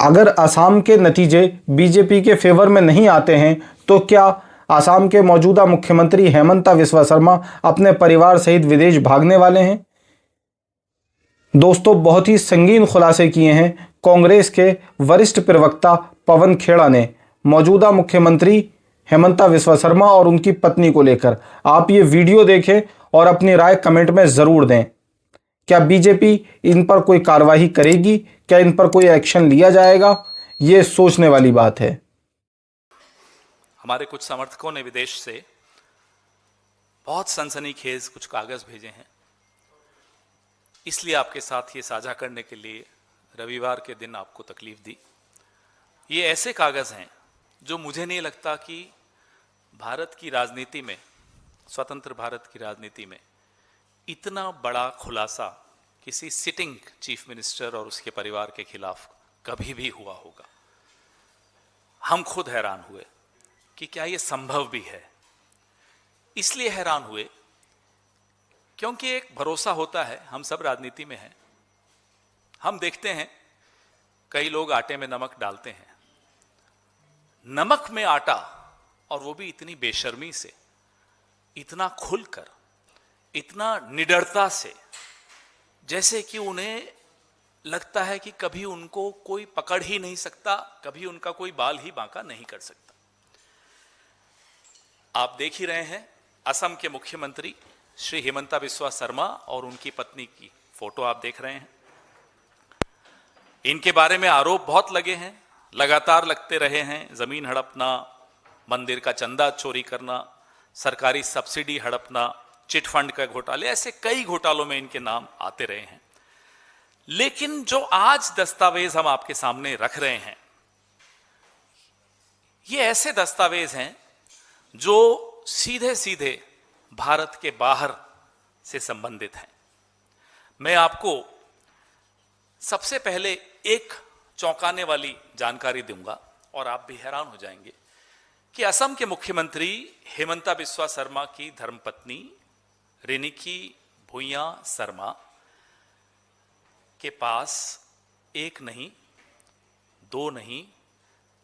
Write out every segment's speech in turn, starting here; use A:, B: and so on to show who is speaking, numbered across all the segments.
A: अगर असम के नतीजे बीजेपी के फेवर में नहीं आते हैं तो क्या असम के मौजूदा मुख्यमंत्री हेमंता बिस्वा शर्मा अपने परिवार सहित विदेश भागने वाले हैं? दोस्तों, बहुत ही संगीन खुलासे किए हैं कांग्रेस के वरिष्ठ प्रवक्ता पवन खेड़ा ने मौजूदा मुख्यमंत्री हेमंता बिस्वा शर्मा और उनकी पत्नी को लेकर। आप ये वीडियो देखें और अपनी राय कमेंट में जरूर दें। क्या बीजेपी इन पर कोई कार्रवाई करेगी? क्या इन पर कोई एक्शन लिया जाएगा? ये सोचने वाली बात है।
B: हमारे कुछ समर्थकों ने विदेश से बहुत सनसनीखेज कुछ कागज भेजे हैं, इसलिए आपके साथ ये साझा करने के लिए रविवार के दिन आपको तकलीफ दी। ये ऐसे कागज हैं जो मुझे नहीं लगता कि भारत की राजनीति में, स्वतंत्र भारत की राजनीति में इतना बड़ा खुलासा किसी सिटिंग चीफ मिनिस्टर और उसके परिवार के खिलाफ कभी भी हुआ होगा। हम खुद हैरान हुए कि क्या यह संभव भी है। इसलिए हैरान हुए क्योंकि एक भरोसा होता है, हम सब राजनीति में हैं, हम देखते हैं कई लोग आटे में नमक डालते हैं। नमक में आटा, और वो भी इतनी बेशर्मी से, इतना खुलकर, इतना निडरता से, जैसे कि उन्हें लगता है कि कभी उनको कोई पकड़ ही नहीं सकता, कभी उनका कोई बाल ही बांका नहीं कर सकता। आप देख ही रहे हैं असम के मुख्यमंत्री श्री हेमंता बिस्वा शर्मा और उनकी पत्नी की फोटो आप देख रहे हैं। इनके बारे में आरोप बहुत लगे हैं, लगातार लगते रहे हैं। जमीन हड़पना, मंदिर का चंदा चोरी करना, सरकारी सब्सिडी हड़पना, चिट फंड का घोटाले, ऐसे कई घोटालों में इनके नाम आते रहे हैं। लेकिन जो आज दस्तावेज हम आपके सामने रख रहे हैं, ये ऐसे दस्तावेज हैं जो सीधे सीधे भारत के बाहर से संबंधित हैं। मैं आपको सबसे पहले एक चौंकाने वाली जानकारी दूंगा और आप भी हैरान हो जाएंगे कि असम के मुख्यमंत्री हेमंता बिस्वा शर्मा की धर्मपत्नी रिनिकी भुइयां शर्मा के पास एक नहीं, दो नहीं,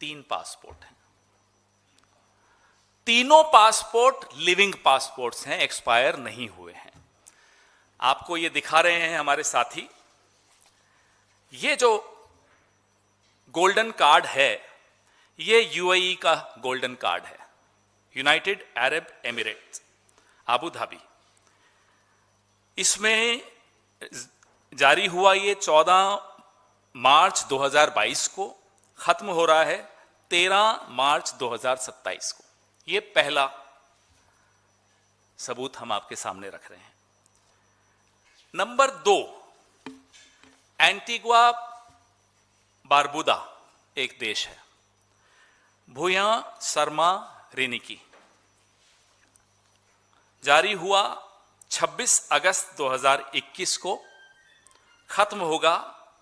B: 3 पासपोर्ट हैं। तीनों पासपोर्ट लिविंग पासपोर्ट्स हैं, एक्सपायर नहीं हुए हैं। आपको ये दिखा रहे हैं हमारे साथी। ये जो गोल्डन कार्ड है, ये यूएई का गोल्डन कार्ड है, United Arab Emirates, Abu Dhabi. इसमें जारी हुआ ये 14 मार्च 2022 को, खत्म हो रहा है 13 मार्च 2027 को। ये पहला सबूत हम आपके सामने रख रहे हैं। नंबर 2, एंटीगुआ बारबुदा एक देश है। भुइयां शर्मा रिनिकी, जारी हुआ 26 अगस्त 2021 को, खत्म होगा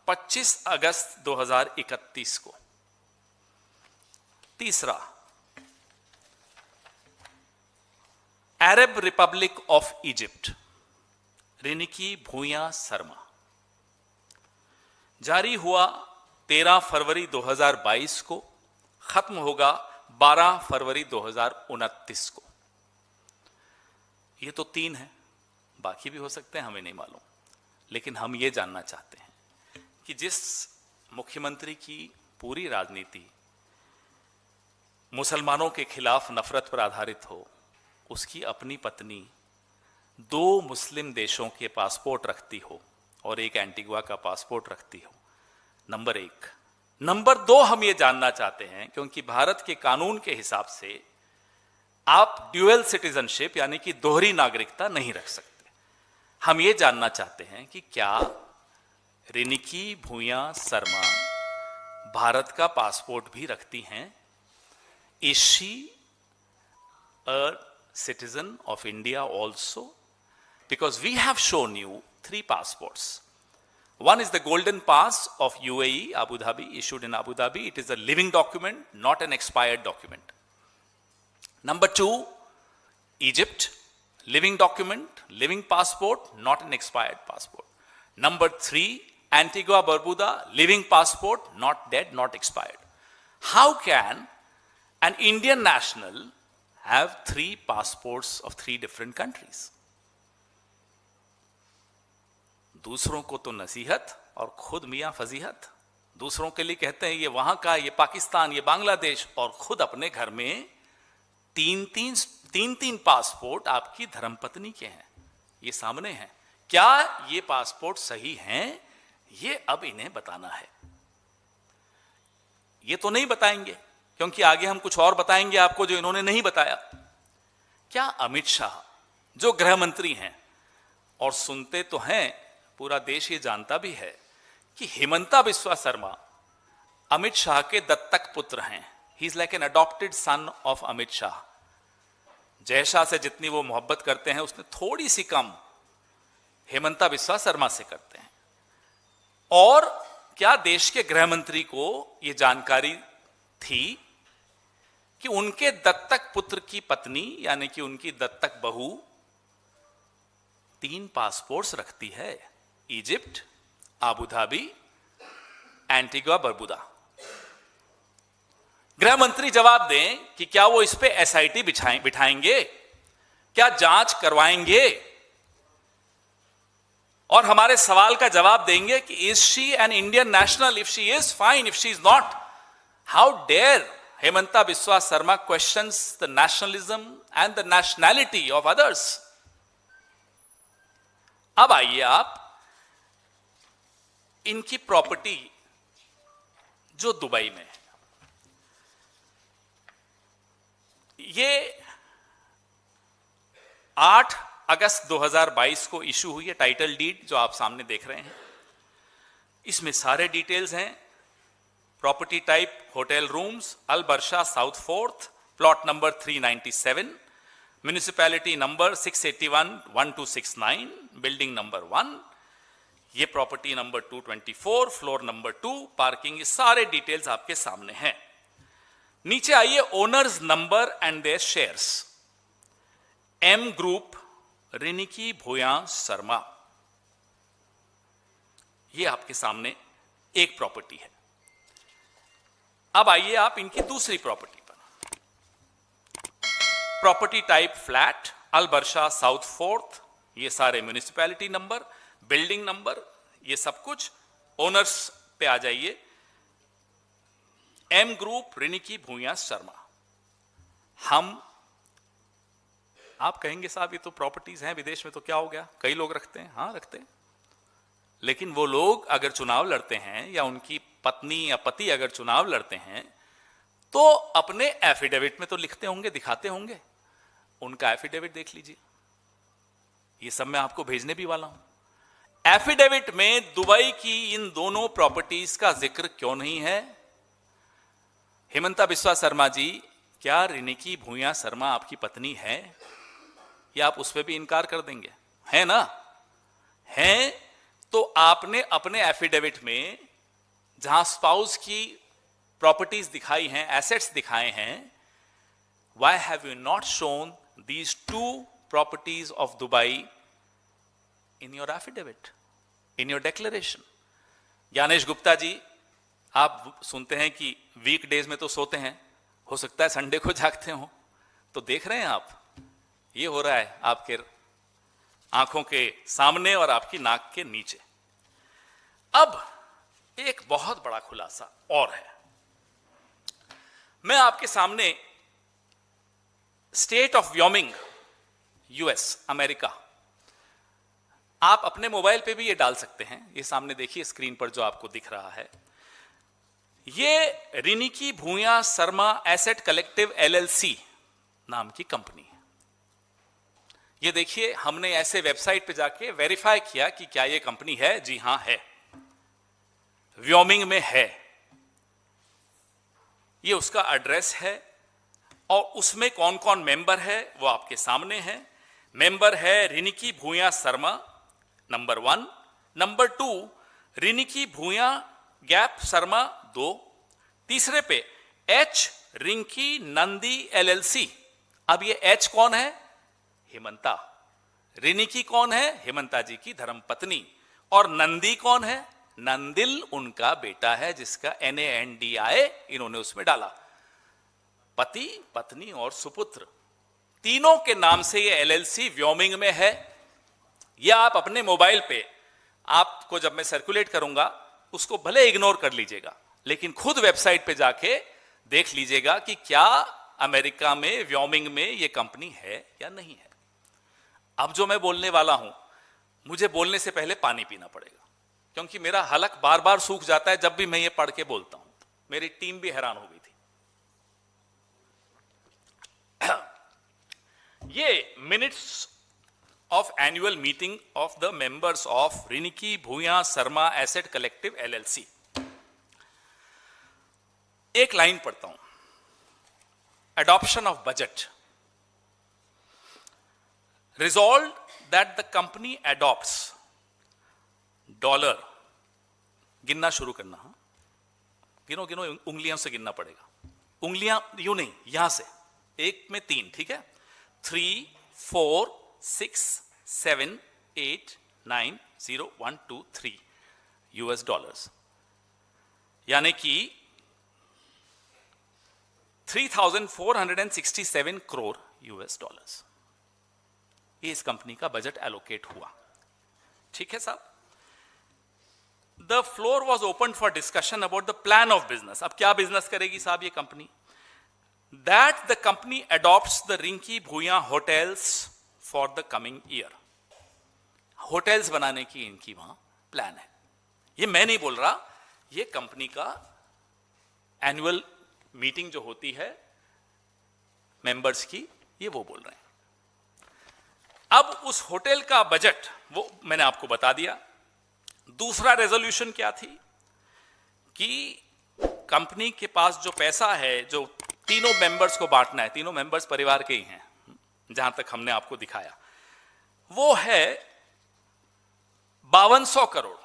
B: 25 अगस्त 2031 को। तीसरा, Arab Republic of Egypt, Riniki Bhuyan Sarma, जारी हुआ 13 फरवरी 2022 को, खत्म होगा 12 फरवरी 2029 को। ये तो 3 है, बाकी भी हो सकते हैं, हमें नहीं मालूम। लेकिन हम ये जानना चाहते हैं कि जिस मुख्यमंत्री की पूरी राजनीति मुसलमानों के खिलाफ नफरत पर आधारित हो, उसकी अपनी पत्नी 2 मुस्लिम देशों के पासपोर्ट रखती हो और एक एंटीगुआ का पासपोर्ट रखती हो। नंबर 1। नंबर 2, हम ये जानना चाहते हैं, क्योंकि भारत के कानून के हिसाब से आप ड्यूअल सिटीजनशिप यानी कि दोहरी नागरिकता नहीं रख सकते। हम ये जानना चाहते हैं कि क्या रिनिकी भुइयां शर्मा भारत का पासपोर्ट भी रखती हैं? Is she a citizen of India also? Because we have shown you 3 passports. One is the golden pass of UAE, Abu Dhabi, issued in Abu Dhabi. It is a living document, not an expired document. Number 2, Egypt, living document, living passport, not an expired passport. Number 3, Antigua Barbuda, living passport, not dead, not expired. How can an Indian national have 3 passports of 3 different countries? दूसरों को तो नसीहत और खुद मियां फजीहत। दूसरों के लिए कहते हैं ये वहां का, ये पाकिस्तान, ये बांग्लादेश, और खुद अपने घर में 3 पासपोर्ट आपकी धर्मपत्नी के हैं। ये सामने हैं। क्या ये पासपोर्ट सही हैं? ये अब इन्हें बताना है। ये तो नहीं बताएंगे, क्योंकि आगे हम कुछ और बताएंगे आपको जो इन्होंने नहीं बताया। क्या अमित शाह जो गृह मंत्री हैं, और सुनते तो हैं, पूरा देश ये जानता भी है कि हिमंता बिस्वा शर्मा अमित शाह के दत्तक पुत्र हैं। He is like an adopted son of Amit Shah. Jay Shah से जितनी वो मोहब्बत करते हैं, उसने थोड़ी सी कम हिमंता बिस्वा शर्मा से करते हैं। और क्या देश के गृह मंत्री को यह जानकारी थी कि उनके दत्तक पुत्र की पत्नी, यानी कि उनकी दत्तक बहू, 3 पासपोर्ट्स रखती है? Egypt, Abu Dhabi, Antigua Barbuda. गृह मंत्री जवाब दें कि क्या वो इस पे एसआईटी बिठाएंगे, क्या जांच करवाएंगे, और हमारे सवाल का जवाब देंगे कि is she an Indian national? If she is, fine. If she is not, how dare Himanta Biswa Sarma questions the nationalism and the nationality of others? अब आइए आप इनकी प्रॉपर्टी जो दुबई में है, ये 8 अगस्त 2022 को इशू हुई है टाइटल डीड, जो आप सामने देख रहे हैं। इसमें सारे डिटेल्स हैं। Property type hotel rooms, Al Barsha South 4th, plot number 397, municipality number 681-1269, building number 1, ये property number 224, floor number 2, parking, ये सारे डिटेल्स आपके सामने हैं। नीचे आइए, owners number and their shares. M group, Riniki Bhuyan Sharma, ये आपके सामने एक प्रॉपर्टी है। अब आइए आप इनकी दूसरी प्रॉपर्टी पर। प्रॉपर्टी टाइप फ्लैट, अल बर्शा साउथ 4th, ये सारे म्युनिसिपैलिटी नंबर, बिल्डिंग नंबर, ये सब कुछ। ओनर्स पे आ जाइए, एम ग्रुप, रिनिकी भूया शर्मा। आप कहेंगे साहब ये तो प्रॉपर्टीज हैं विदेश में, तो क्या हो गया, कई लोग रखते हैं। हाँ रखते हैं, लेकिन वो लोग अगर चुनाव लड़ते हैं, या उनकी पत्नी या पति अगर चुनाव लड़ते हैं, तो अपने एफिडेविट में तो लिखते होंगे, दिखाते होंगे। उनका एफिडेविट देख लीजिए, ये सब मैं आपको भेजने भी वाला हूं। एफिडेविट में दुबई की इन दोनों प्रॉपर्टीज का जिक्र क्यों नहीं है? हेमंता बिस्वा शर्मा जी, क्या रिनिकी भूया शर्मा आपकी पत्नी है? या आप उस पर भी इनकार कर देंगे? है ना? है तो आपने अपने एफिडेविट में जहां स्पाउस की प्रॉपर्टीज दिखाई हैं, एसेट्स दिखाए हैं, why have you not shown these 2 properties of Dubai in your affidavit, in your declaration? Gyanesh Gupta ji, आप सुनते हैं कि वीकडेज में तो सोते हैं, हो सकता है संडे को जागते हो, तो देख रहे हैं आप, ये हो रहा है आपके आंखों के सामने और आपकी नाक के नीचे। अब एक बहुत बड़ा खुलासा और है। मैं आपके सामने state of Wyoming, US, America, आप अपने मोबाइल पे भी ये डाल सकते हैं। ये सामने देखिए स्क्रीन पर जो आपको दिख रहा है, ये Riniki Bhuyan Sharma asset collective LLC नाम की कंपनी है। ये देखिए, हमने ऐसे वेबसाइट पे जाके वेरीफाई किया कि क्या ये कंपनी है। जी हां है, व्योमिंग में है। ये उसका एड्रेस है, और उसमें कौन कौन मेंबर है वो आपके सामने है। मेंबर है रिनिकी भूया शर्मा नंबर 1, नंबर 2 रिनिकी भूया गैप शर्मा 2, तीसरे पे एच रिंकी नंदी एलएलसी। अब ये एच कौन है? हेमंता। रिनिकी कौन है? हेमंता जी की धर्मपत्नी। और नंदी कौन है? नंदिल उनका बेटा है जिसका NANDI इन्होंने उसमें डाला। पति, पत्नी और सुपुत्र तीनों के नाम से ये LLC व्योमिंग में है। ये आप अपने मोबाइल पे, आपको जब मैं सर्कुलेट करूंगा उसको भले इग्नोर कर लीजिएगा, लेकिन खुद वेबसाइट पे जाके देख लीजिएगा कि क्या अमेरिका में व्योमिंग में ये कंपनी है या नहीं है। अब जो मैं बोलने वाला हूं, मुझे बोलने से पहले पानी पीना पड़ेगा, क्योंकि मेरा हलक बार बार सूख जाता है जब भी मैं ये पढ़ के बोलता हूं। मेरी टीम भी हैरान हो गई थी। ये minutes of annual meeting of the members of Riniki Bhuyan Sarma Asset Collective LLC। एक लाइन पढ़ता हूं। Adoption of budget। Resolved that the company adopts $, गिनना शुरू करना। हाँ, गिनो गिनो, उंगलियों से गिनना पड़ेगा। उंगलियां यूं नहीं, यहां से एक में 3, ठीक है। 3, 4, 6, 7, 8, 9, 0, 1, 2, 3 US डॉलर्स, यानी कि 3,467 करोड़ US डॉलर्स। ये इस कंपनी का बजट एलोकेट हुआ। ठीक है साहब। The floor was open for discussion about the plan of business. अब क्या बिजनेस करेगी साहब ये company? That the company adopts the Rinki Bhuyan hotels for the coming year. Hotels बनाने की इनकी वहां प्लान है। ये मैं नहीं बोल रहा, ये कंपनी का एनुअल मीटिंग जो होती है मेंबर्स की, ये वो बोल रहे हैं। अब उस होटल का बजट वो मैंने आपको बता दिया। दूसरा रेजोल्यूशन क्या थी कि कंपनी के पास जो पैसा है, जो तीनों मेंबर्स को बांटना है, तीनों मेंबर्स परिवार के ही हैं जहां तक हमने आपको दिखाया, वो है 5200 करोड़।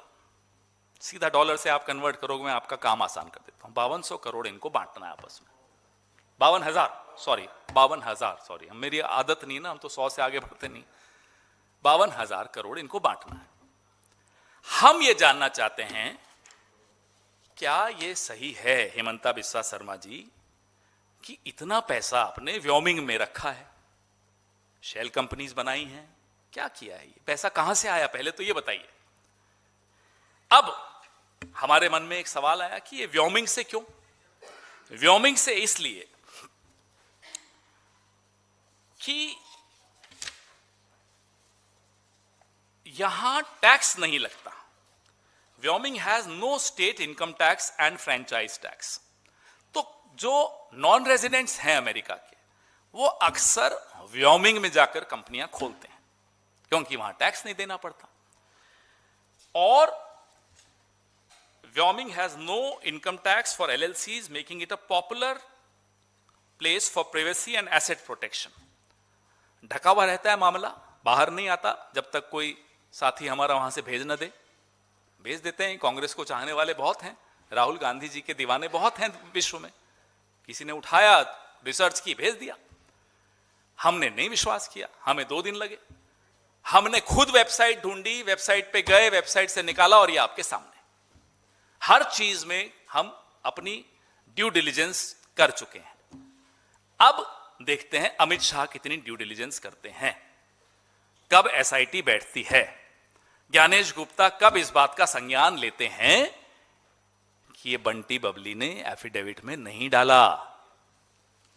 B: सीधा डॉलर से आप कन्वर्ट करोगे, मैं आपका काम आसान कर देता हूं। 5200 करोड़ इनको बांटना है आपस में। 52,000 सॉरी, मेरी आदत नहीं ना, हम तो 100 से आगे बढ़ते नहीं। 52,000 करोड़ इनको बांटना है। हम ये जानना चाहते हैं, क्या ये सही है हेमंता बिस्वा शर्मा जी कि इतना पैसा आपने व्योमिंग में रखा है, शेल कंपनीज बनाई हैं, क्या किया है? ये पैसा कहां से आया, पहले तो ये बताइए। अब हमारे मन में एक सवाल आया कि ये व्योमिंग से क्यों? व्योमिंग से इसलिए कि यहां टैक्स नहीं लगता। Wyoming has no state income tax and franchise tax. तो जो नॉन रेजिडेंट्स हैं अमेरिका के, वो अक्सर व्योमिंग में जाकर कंपनियां खोलते हैं, क्योंकि वहां टैक्स नहीं देना पड़ता। और Wyoming has no income tax for LLCs, making it a popular place for privacy and asset protection. ढका हुआ रहता है मामला, बाहर नहीं आता जब तक कोई साथी हमारा वहां से भेज न दे। भेज देते हैं, कांग्रेस को चाहने वाले बहुत हैं, राहुल गांधी जी के दीवाने बहुत हैं विश्व में। किसी ने उठाया, रिसर्च की, भेज दिया। हमने नहीं विश्वास किया, हमें 2 दिन लगे। हमने खुद वेबसाइट ढूंढी, वेबसाइट पे गए, वेबसाइट से निकाला, और ये आपके सामने। हर चीज में हम अपनी ड्यू डिलिजेंस कर चुके हैं। अब देखते हैं अमित शाह कितनी ड्यू डिलिजेंस करते हैं, कब SIT बैठती है, ज्ञानेश गुप्ता कब इस बात का संज्ञान लेते हैं कि ये बंटी बबली ने एफिडेविट में नहीं डाला,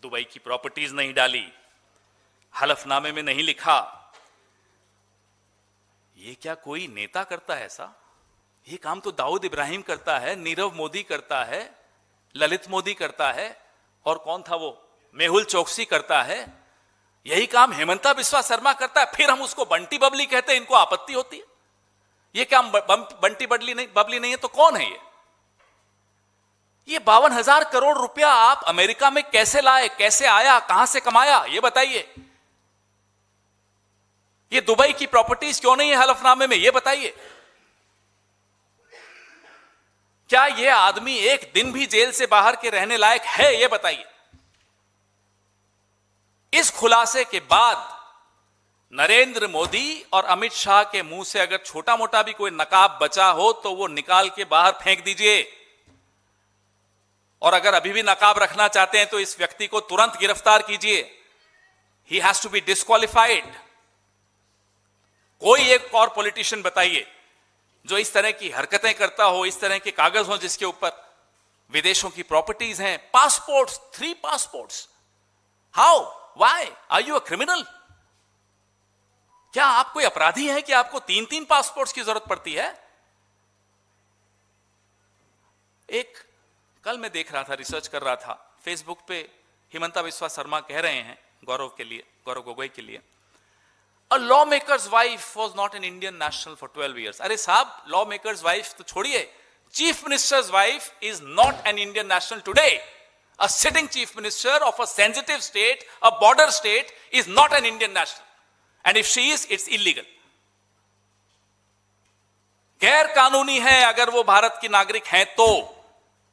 B: दुबई की प्रॉपर्टीज नहीं डाली, हलफनामे में नहीं लिखा। ये क्या कोई नेता करता है ऐसा? ये काम तो दाऊद इब्राहिम करता है, नीरव मोदी करता है, ललित मोदी करता है, और कौन था वो, मेहुल चोकसी करता है। यही काम हेमंता बिस्वा शर्मा करता है, फिर हम उसको बंटी बबली कहते हैं। इनको आपत्ति होती है। ये क्या बंटी बबली नहीं है तो कौन है ये 52,000 करोड़ रुपया आप अमेरिका में कैसे लाए, कैसे आया, कहां से कमाया, ये बताइए। ये दुबई की प्रॉपर्टीज क्यों नहीं है हलफनामे में, ये बताइए। क्या ये आदमी एक दिन भी जेल से बाहर के रहने लायक है, ये बताइए। इस खुलासे के बाद नरेंद्र मोदी और अमित शाह के मुंह से अगर छोटा मोटा भी कोई नकाब बचा हो तो वो निकाल के बाहर फेंक दीजिए, और अगर अभी भी नकाब रखना चाहते हैं तो इस व्यक्ति को तुरंत गिरफ्तार कीजिए। He has to be disqualified. कोई एक और पॉलिटिशियन बताइए जो इस तरह की हरकतें करता हो, इस तरह के कागज हो जिसके ऊपर विदेशों की प्रॉपर्टीज हैं, passports, 3 passports. How, why are you a criminal? क्या आप कोई अपराधी हैं कि आपको 3-3 पासपोर्ट्स की जरूरत पड़ती है? एक कल मैं देख रहा था, रिसर्च कर रहा था फेसबुक पे, हिमंता बिस्वा शर्मा कह रहे हैं गौरव गोगोई के लिए, a law makers wife was not an Indian national for 12 years. अरे साहब, लॉ मेकर्स वाइफ तो छोड़िए, chief ministers wife is not an Indian national today. A sitting chief minister of a sensitive state, a border state, is not an Indian national, and if she is, it's illegal. गैर कानूनी है अगर वो भारत की नागरिक हैं तो।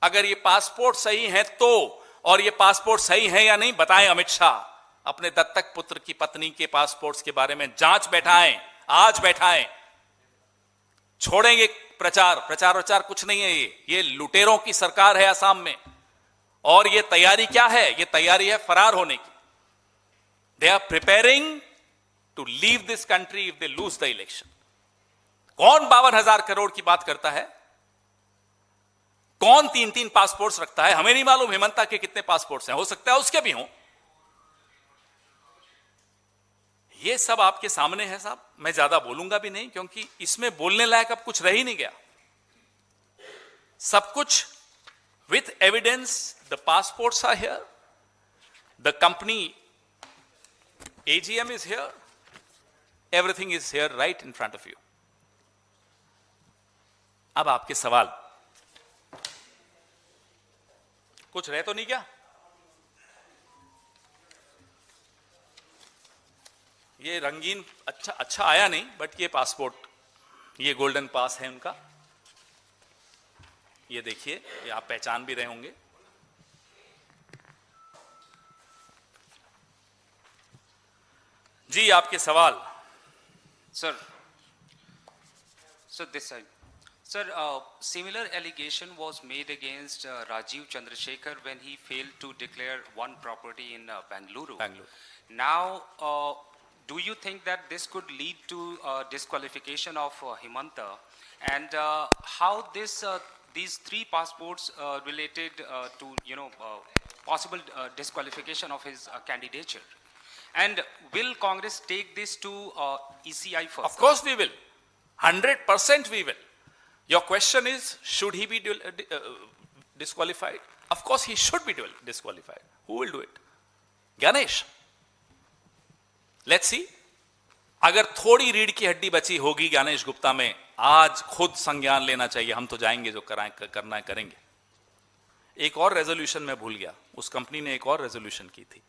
B: अगर ये पासपोर्ट सही है तो, और ये पासपोर्ट सही है या नहीं बताएं अमित शाह। अपने दत्तक पुत्र की पत्नी के पासपोर्ट्स के बारे में जांच बैठाएं, आज बैठाएं। छोड़ेंगे प्रचार कुछ नहीं है। ये लुटेरों की सरकार है असम में, और ये तैयारी क्या है? ये तैयारी है फरार होने की। They are preparing to leave this country if they lose the election. कौन 52,000 करोड़ की बात करता है? कौन 3-3 पासपोर्ट्स रखता है? हमें नहीं मालूम हेमंता के कितने पासपोर्ट्स हैं, हो सकता है उसके भी हों। ये सब आपके सामने है साहब, मैं ज्यादा बोलूंगा भी नहीं क्योंकि इसमें बोलने लायक अब कुछ रह ही नहीं गया। सब कुछ with evidence, the passports are here, the company AGM is here, everything is here right in front of you. अब आपके सवाल कुछ रह तो नहीं क्या? ये रंगीन अच्छा आया नहीं, बट ये पासपोर्ट, ये गोल्डन पास है उनका। ये देखिए, ये आप पहचान भी रहे होंगे। जी, आपके सवाल।
C: Sir, so this side. Sir, similar allegation was made against Rajiv Chandrasekhar when he failed to declare one property in Bangalore. Now, do you think that this could lead to disqualification of Himanta? And how these 3 passports related to possible disqualification of his candidature? And will Congress take this to ECI first?
B: Of course we will. 100% we will. Your question is, should he be disqualified? Of course he should be disqualified. Who will do it? Ganesh. Let's see. अगर थोड़ी रीढ़ की हड्डी बची होगी ज्ञानेश गुप्ता में, आज खुद संज्ञान लेना चाहिए। हम तो जाएंगे, जो करना है करेंगे। एक और रेजोल्यूशन मैं भूल गया, उस कंपनी ने एक और रेजोल्यूशन की थी,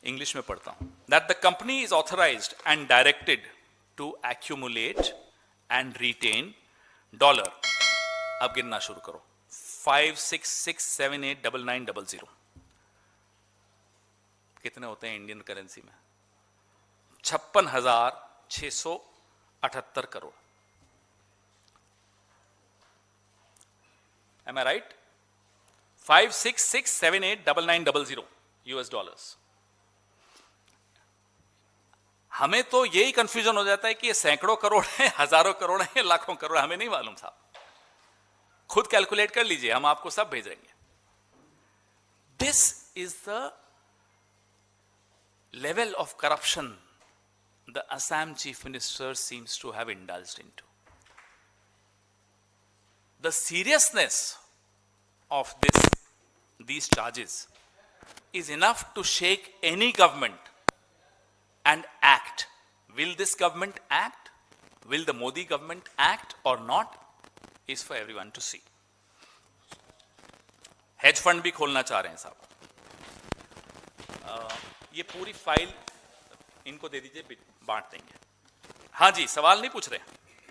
B: इंग्लिश में पढ़ता हूं, that the company is authorised and directed to accumulate and retain dollar. अब गिनना शुरू करो, 56678990। कितने होते हैं इंडियन करेंसी में? 56,678 crore. Am I right? 56678990 US dollars. हमें तो यही कंफ्यूजन हो जाता है कि ये सैकड़ों करोड़ है, हजारों करोड़ है, लाखों करोड़, हमें नहीं मालूम साहब। खुद कैलकुलेट कर लीजिए, हम आपको सब भेजेंगे। This is the level of corruption the Assam Chief Minister seems to have indulged into. The seriousness of these charges is enough to shake any government and act. Will this government act? Will the Modi government act or not? Is for everyone to see. Hedge fund भी खोलना चाह रहे हैं साहब। ये पूरी file इनको दे दीजिए, बांट देंगे। हाँ जी, सवाल नहीं पूछ रहे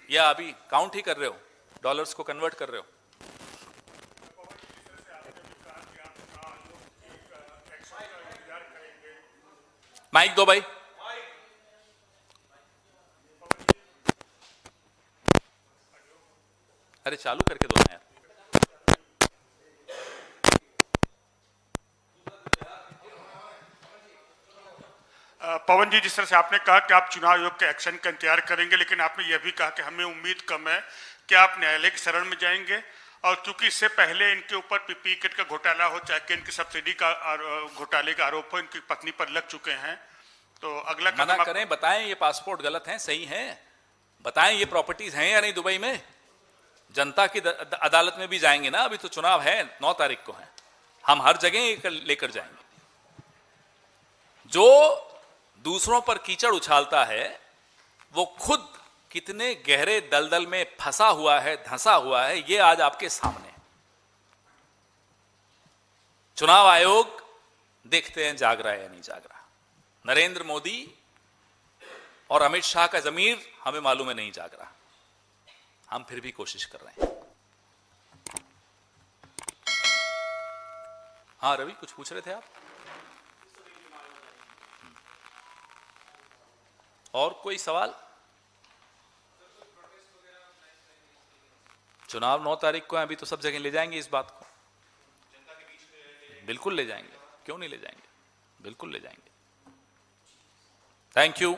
B: या अभी काउंट ही कर रहे हो, डॉलर्स को कन्वर्ट कर रहे हो? माइक दो भाई। अरे चालू करके दो ना यार।
D: पवन जी, जिस तरह से आपने कहा कि आप चुनाव आयोग के एक्शन का इंतजार करेंगे, लेकिन आपने यह भी कहा कि हमें उम्मीद कम है कि आप न्यायालय की शरण में जाएंगे, और क्योंकि इससे पहले इनके ऊपर पीपी किट का घोटाला हो, चाहे कि इनकी सब्सिडी का घोटाले का आरोप हो, इनकी पत्नी पर लग चुके हैं, तो अगला
B: मना
D: कदम
B: करें, बताएं ये पासपोर्ट गलत हैं सही हैं, बताएं ये प्रॉपर्टीज हैं या नहीं दुबई में। जनता की अदालत में भी जाएंगे ना, अभी तो चुनाव है, 9 तारीख को है, हम हर जगह लेकर जाएंगे। जो दूसरों पर कीचड़ उछालता है वो खुद कितने गहरे दलदल में फंसा हुआ है, धंसा हुआ है, ये आज आपके सामने है। चुनाव आयोग देखते हैं जाग रहा है या नहीं जाग रहा। नरेंद्र मोदी और अमित शाह का जमीर हमें मालूम है नहीं जाग रहा, हम फिर भी कोशिश कर रहे हैं। हाँ रवि, कुछ पूछ रहे थे आप? और कोई सवाल? चुनाव 9 तारीख को है, अभी तो सब जगह ले जाएंगे इस बात को, बिल्कुल ले जाएंगे, क्यों नहीं ले जाएंगे, बिल्कुल ले जाएंगे। Thank you.